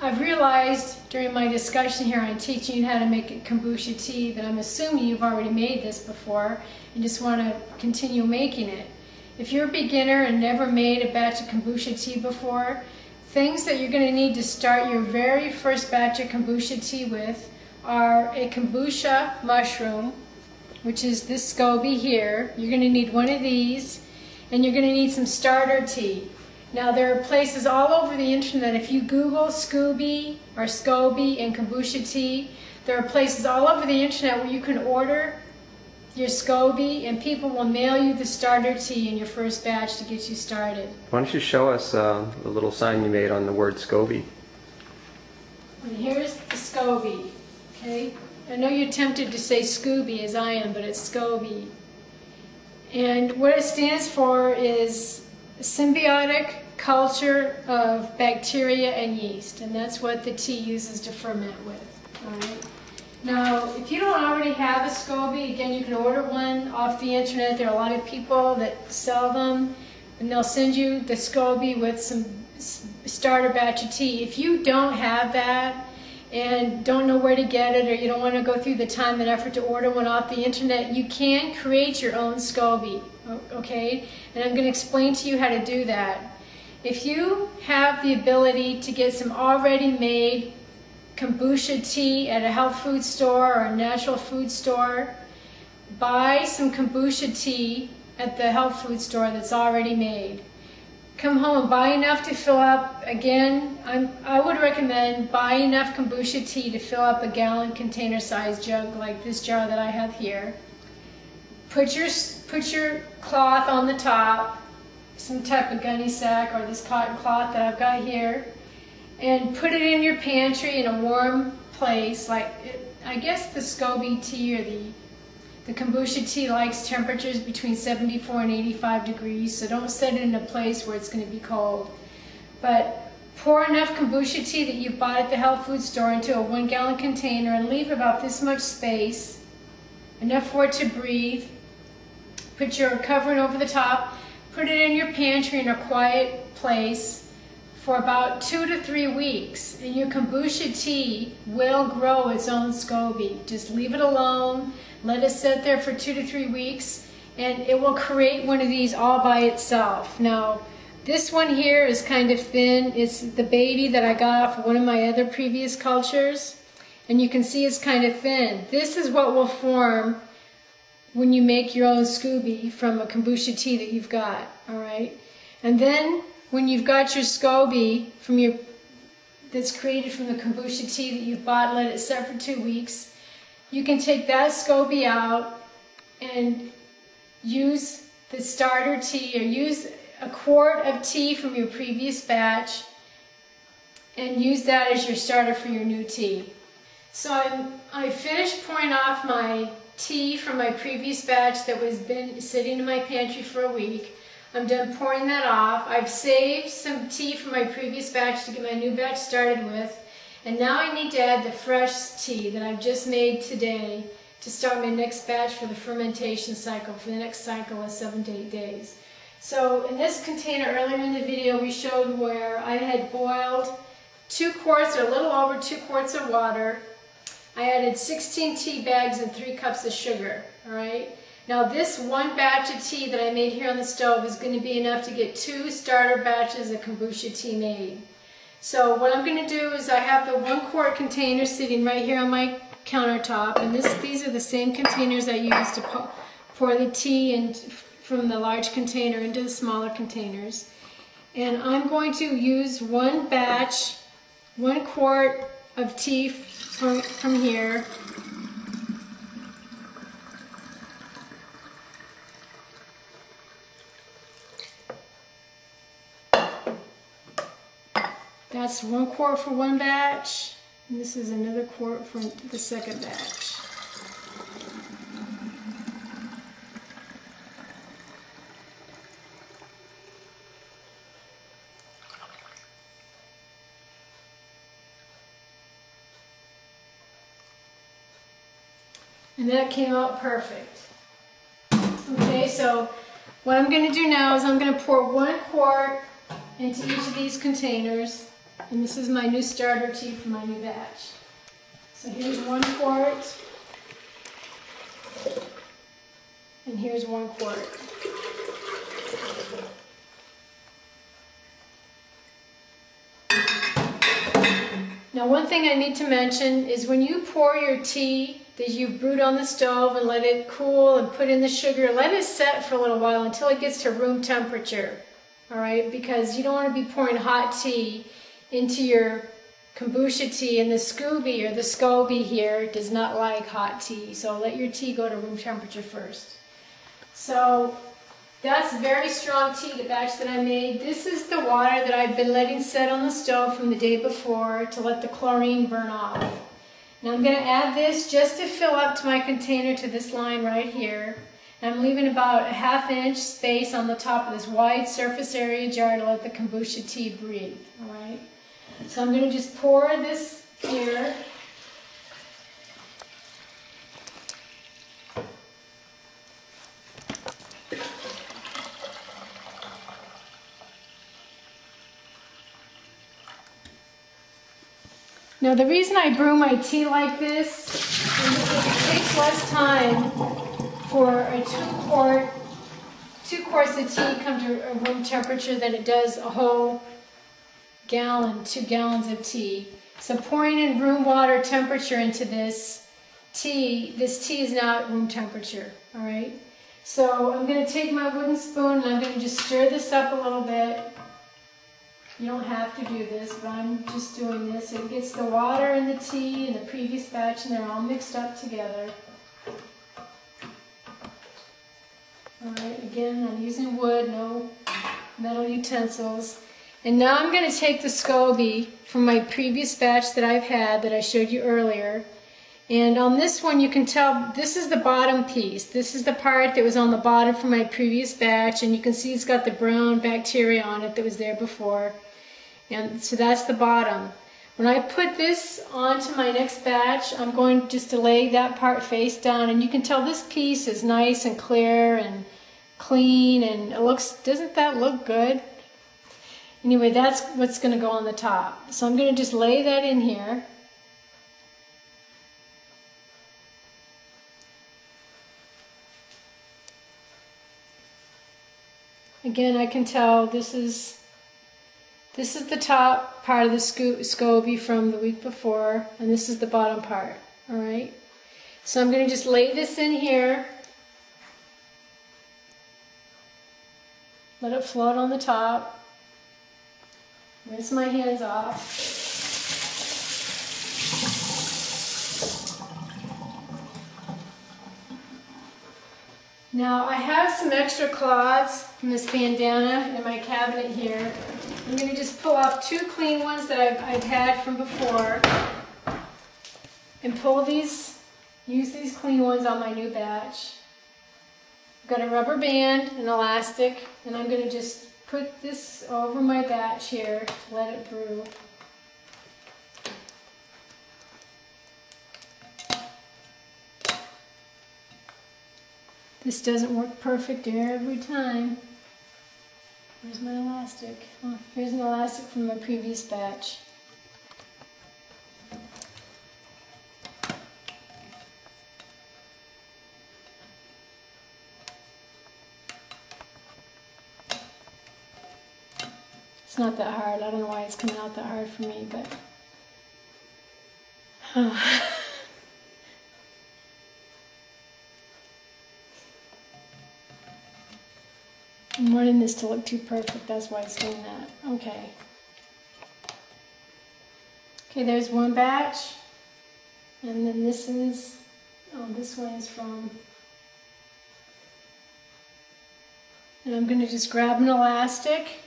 I've realized during my discussion here on teaching you how to make a kombucha tea that I'm assuming you've already made this before and just want to continue making it. If you're a beginner and never made a batch of kombucha tea before, things that you're going to need to start your very first batch of kombucha tea with are a kombucha mushroom, which is this SCOBY here. You're going to need one of these, and you're going to need some starter tea. Now there are places all over the internet, if you Google SCOBY or SCOBY and kombucha tea, there are places all over the internet where you can order your SCOBY and people will mail you the starter tea in your first batch to get you started. Why don't you show us the little sign you made on the word SCOBY? And here's the SCOBY, okay? I know you're tempted to say SCOBY as I am, but it's SCOBY. And what it stands for is symbiotic culture of bacteria and yeast, and that's what the tea uses to ferment with. All right? Now, if you don't already have a SCOBY, again, you can order one off the internet. There are a lot of people that sell them, and they'll send you the SCOBY with some starter batch of tea. If you don't have that and don't know where to get it, or you don't want to go through the time and effort to order one off the internet, you can create your own SCOBY, okay? And I'm going to explain to you how to do that. If you have the ability to get some already made kombucha tea at a health food store or a natural food store, buy some kombucha tea at the health food store that's already made. Come home and buy enough to fill up, again, I would recommend buy enough kombucha tea to fill up a gallon container size jug like this jar that I have here. Put your cloth on the top, some type of gunny sack or this cotton cloth that I've got here, and put it in your pantry in a warm place. I guess the SCOBY tea or the kombucha tea likes temperatures between 74 and 85 degrees, so don't set it in a place where it's going to be cold. But pour enough kombucha tea that you've bought at the health food store into a 1 gallon container and leave about this much space, enough for it to breathe. Put your covering over the top, put it in your pantry in a quiet place for about 2 to 3 weeks, and your kombucha tea will grow its own SCOBY. Just leave it alone, let it sit there for 2 to 3 weeks, and it will create one of these all by itself. Now, this one here is kind of thin. It's the baby that I got off of one of my other previous cultures, and you can see it's kind of thin. This is what will form when you make your own SCOBY from a kombucha tea that you've got, all right? And then when you've got your SCOBY that's created from the kombucha tea that you've bought, let it set for 2 weeks, you can take that SCOBY out and use the starter tea, or use a quart of tea from your previous batch and use that as your starter for your new tea. So I finished pouring off my tea from my previous batch that was been sitting in my pantry for a week. I'm done pouring that off. I've saved some tea from my previous batch to get my new batch started with. And now I need to add the fresh tea that I've just made today to start my next batch for the fermentation cycle, for the next cycle of 7 to 8 days. So in this container earlier in the video we showed where I had boiled 2 quarts or a little over 2 quarts of water. I added 16 tea bags and 3 cups of sugar, all right? Now this one batch of tea that I made here on the stove is going to be enough to get 2 starter batches of kombucha tea made. So what I'm going to do is I have the 1 quart container sitting right here on my countertop, and these are the same containers I used to pour the tea from the large container into the smaller containers. And I'm going to use one batch, 1 quart of tea from here. That's 1 quart for one batch, and this is another quart for the second batch. And that came out perfect. Okay, so what I'm going to do now is I'm going to pour 1 quart into each of these containers. And this is my new starter tea for my new batch. So here's 1 quart. And here's 1 quart. Now one thing I need to mention is when you pour your tea that you've brewed on the stove and let it cool and put in the sugar, let it set for a little while until it gets to room temperature. Alright, because you don't want to be pouring hot tea into your kombucha tea, and the SCOBY or the SCOBY here does not like hot tea, so let your tea go to room temperature first. So that's very strong tea, the batch that I made. This is the water that I've been letting set on the stove from the day before to let the chlorine burn off. Now I'm going to add this just to fill up to my container to this line right here. And I'm leaving about a ½ inch space on the top of this wide surface area jar to let the kombucha tea breathe. Alright? So I'm going to just pour this here. Now the reason I brew my tea like this is because it takes less time for a 2 quarts of tea come to a room temperature than it does a whole gallon, 2 gallons of tea. So pouring in room water temperature into this tea is now at room temperature, all right? So I'm going to take my wooden spoon and I'm going to just stir this up a little bit. You don't have to do this, but I'm just doing this. It gets the water and the tea and the previous batch and they're all mixed up together. Alright, again, I'm using wood, no metal utensils. And now I'm going to take the SCOBY from my previous batch that I've had that I showed you earlier. And on this one you can tell this is the bottom piece. This is the part that was on the bottom from my previous batch, and you can see it's got the brown bacteria on it that was there before. And so that's the bottom. When I put this onto my next batch, I'm going just to lay that part face down, and you can tell this piece is nice and clear and clean, and it looks, doesn't that look good? Anyway, that's what's going to go on the top. So I'm going to just lay that in here. Again, I can tell this is the top part of the SCOBY from the week before, and this is the bottom part. All right. So I'm going to just lay this in here. Let it float on the top. Rinse my hands off. Now I have some extra cloths from this bandana in my cabinet here. I'm going to just pull off 2 clean ones that I've had from before and pull these, use these clean ones on my new batch. I've got a rubber band, an elastic, and I'm going to just put this over my batch here to let it brew. This doesn't work perfect every time. Where's my elastic? Oh, here's an elastic from my previous batch. It's not that hard. I don't know why it's coming out that hard for me, but... I'm wanting this to look too perfect, that's why it's doing that. Okay. Okay, there's one batch. And then this is, oh, this one is from, and I'm going to just grab an elastic.